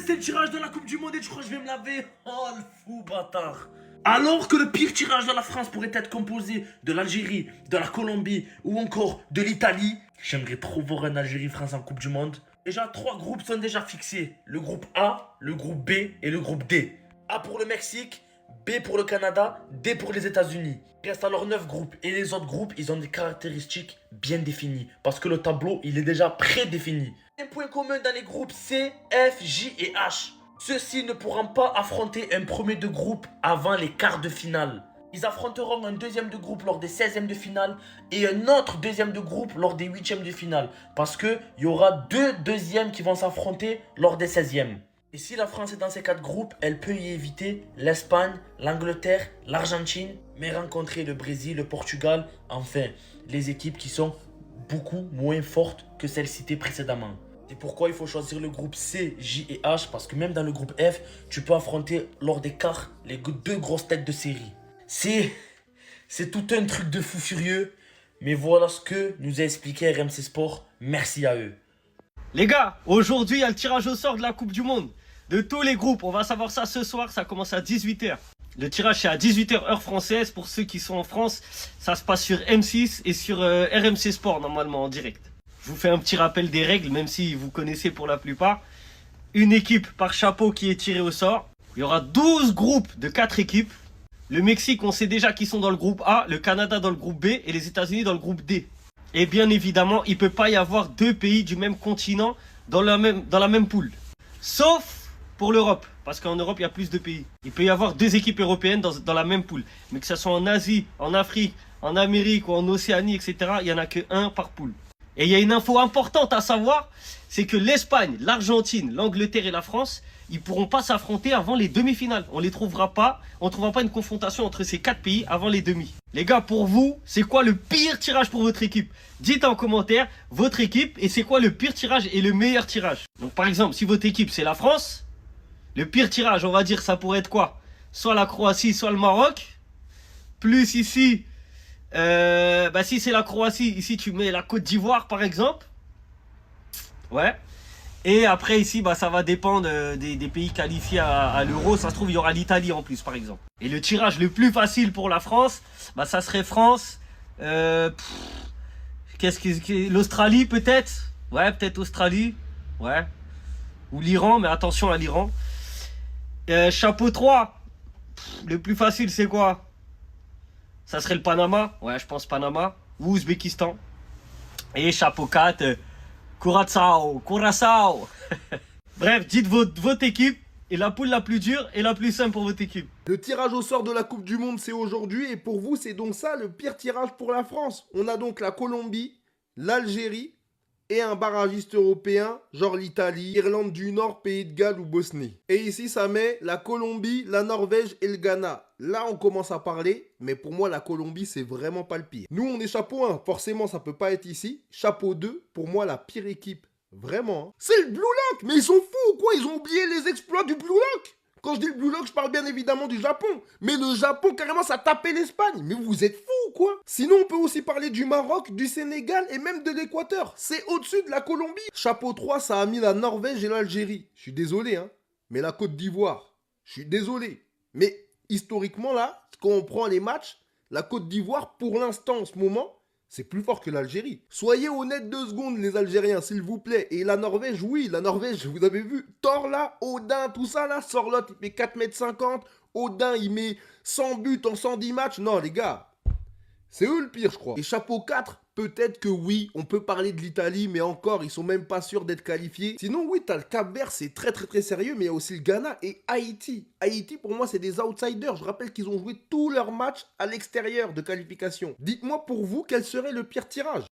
c'est le tirage de la Coupe du Monde et tu crois que je vais me laver? Oh le fou bâtard. Alors que le pire tirage de la France pourrait être composé de l'Algérie, de la Colombie ou encore de l'Italie, j'aimerais trop voir un Algérie-France en Coupe du Monde. Déjà, 3 groupes sont déjà fixés. Le groupe A, le groupe B et le groupe D. A pour le Mexique, B pour le Canada, D pour les États-Unis. Il reste alors 9 groupes et les autres groupes, ils ont des caractéristiques bien définies parce que le tableau, il est déjà prédéfini. Un point commun dans les groupes C, F, J et H. Ceux-ci ne pourront pas affronter un premier de groupe avant les quarts de finale. Ils affronteront un deuxième de groupe lors des 16e de finale et un autre deuxième de groupe lors des 8e de finale. Parce qu'il y aura 2 deuxièmes qui vont s'affronter lors des 16e. Et si la France est dans ces 4 groupes, elle peut y éviter l'Espagne, l'Angleterre, l'Argentine, mais rencontrer le Brésil, le Portugal, enfin, les équipes qui sont beaucoup moins fortes que celles citées précédemment. C'est pourquoi il faut choisir le groupe C, J et H, parce que même dans le groupe F, tu peux affronter lors des quarts les 2 grosses têtes de série. C'est tout un truc de fou furieux, mais voilà ce que nous a expliqué RMC Sport. Merci à eux. Les gars, aujourd'hui, il y a le tirage au sort de la Coupe du Monde. De tous les groupes, on va savoir ça ce soir, ça commence à 18h. Le tirage, c'est à 18h heure française. Pour ceux qui sont en France, ça se passe sur M6 et sur RMC Sport, normalement, en direct. Je vous fais un petit rappel des règles, même si vous connaissez pour la plupart. Une équipe par chapeau qui est tirée au sort. Il y aura 12 groupes de 4 équipes. Le Mexique, on sait déjà qu'ils sont dans le groupe A, le Canada dans le groupe B et les États-Unis dans le groupe D. Et bien évidemment, il ne peut pas y avoir 2 pays du même continent dans la même poule. Sauf pour l'Europe, parce qu'en Europe, il y a plus de pays. Il peut y avoir 2 équipes européennes dans la même poule. Mais que ce soit en Asie, en Afrique, en Amérique ou en Océanie, etc., il n'y en a que 1 par poule. Et il y a une info importante à savoir, c'est que l'Espagne, l'Argentine, l'Angleterre et la France, ils ne pourront pas s'affronter avant les demi-finales. On ne trouvera pas une confrontation entre ces 4 pays avant les demi. Les gars, pour vous, c'est quoi le pire tirage pour votre équipe? Dites en commentaire votre équipe et c'est quoi le pire tirage et le meilleur tirage. Donc par exemple, si votre équipe c'est la France, le pire tirage, on va dire, ça pourrait être quoi? Soit la Croatie, soit le Maroc. Plus ici, si c'est la Croatie, ici tu mets la Côte d'Ivoire par exemple. Ouais. Et après ici, ça va dépendre des pays qualifiés à l'Euro. Ça se trouve, il y aura l'Italie en plus par exemple. Et le tirage le plus facile pour la France, ça serait France. L'Australie peut-être. Ouais, peut-être Australie. Ouais. Ou l'Iran, mais attention à l'Iran. Chapeau 3. Le plus facile c'est quoi? Ça serait le Panama. Ouais, je pense Panama. Ou Ouzbékistan. Et chapeau 4. Curaçao. Bref, dites votre équipe et la poule la plus dure et la plus simple pour votre équipe. Le tirage au sort de la Coupe du Monde, c'est aujourd'hui. Et pour vous, c'est donc ça le pire tirage pour la France. On a donc la Colombie, l'Algérie et un barragiste européen, genre l'Italie, Irlande du Nord, Pays de Galles ou Bosnie. Et ici, ça met la Colombie, la Norvège et le Ghana. Là, on commence à parler, mais pour moi, la Colombie, c'est vraiment pas le pire. Nous, on est chapeau 1, forcément, ça peut pas être ici. Chapeau 2, pour moi, la pire équipe. Vraiment. Hein. C'est le Blue Lock. Mais ils sont fous ou quoi? Ils ont oublié les exploits du Blue Lock. Quand je dis le Blue Lock, je parle bien évidemment du Japon. Mais le Japon, carrément, ça tapait l'Espagne. Mais vous êtes fous ou quoi? Sinon, on peut aussi parler du Maroc, du Sénégal et même de l'Équateur. C'est au-dessus de la Colombie. Chapeau 3, ça a mis la Norvège et l'Algérie. Je suis désolé, hein. Mais la Côte d'Ivoire, je suis désolé. Mais historiquement, là, quand on prend les matchs, la Côte d'Ivoire, pour l'instant, en ce moment, c'est plus fort que l'Algérie. Soyez honnêtes 2 secondes, les Algériens, s'il vous plaît. Et la Norvège, oui, la Norvège, vous avez vu, Thor là, Odin, tout ça là, Sorloth, il met 4,50 m. Odin, il met 100 buts en 110 matchs. Non, les gars, c'est eux le pire, je crois. Et chapeau 4, peut-être que oui, on peut parler de l'Italie, mais encore, ils sont même pas sûrs d'être qualifiés. Sinon, oui, t'as le Cap-Vert, c'est très sérieux, mais il y a aussi le Ghana et Haïti. Haïti, pour moi, c'est des outsiders. Je rappelle qu'ils ont joué tous leurs matchs à l'extérieur de qualification. Dites-moi pour vous, quel serait le pire tirage?